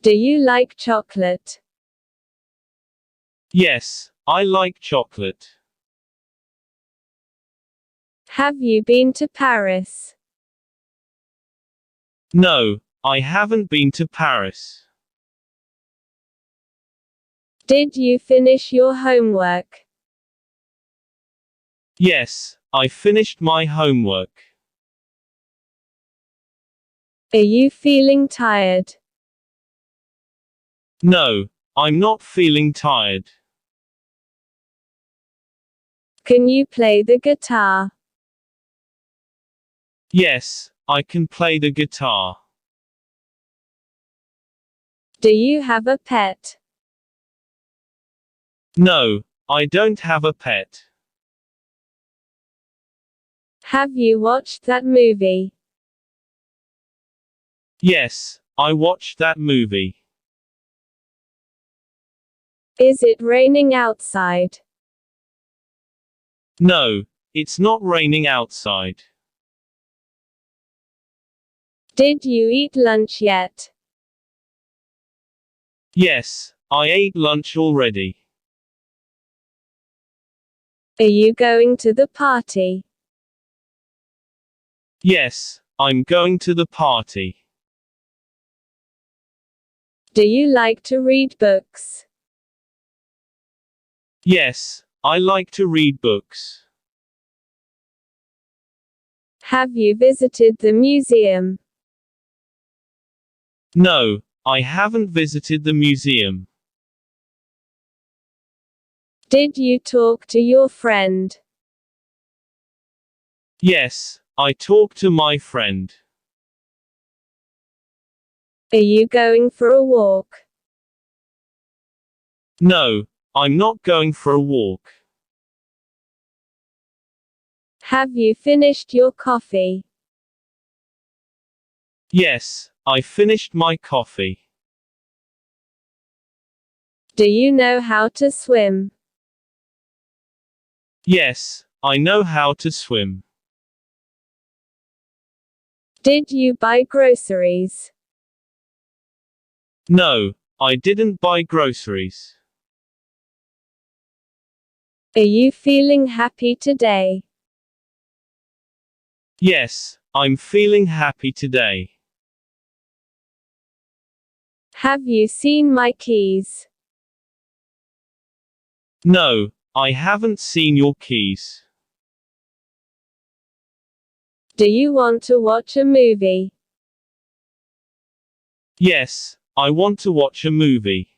Do you like chocolate? Yes, I like chocolate. Have you been to Paris? No, I haven't been to Paris. Did you finish your homework? Yes, I finished my homework. Are you feeling tired? No, I'm not feeling tired. Can you play the guitar? Yes, I can play the guitar. Do you have a pet? No, I don't have a pet. Have you watched that movie? Yes, I watched that movie. Is it raining outside? No, it's not raining outside. Did you eat lunch yet? Yes, I ate lunch already. Are you going to the party? Yes, I'm going to the party. Do you like to read books? Yes, I like to read books. Have you visited the museum? No, I haven't visited the museum. Did you talk to your friend? Yes, I talked to my friend. Are you going for a walk? No, I'm not going for a walk. Have you finished your coffee? Yes, I finished my coffee. Do you know how to swim? Yes, I know how to swim. Did you buy groceries? No, I didn't buy groceries. Are you feeling happy today? Yes, I'm feeling happy today. Have you seen my keys? No, I haven't seen your keys. Do you want to watch a movie? Yes, I want to watch a movie.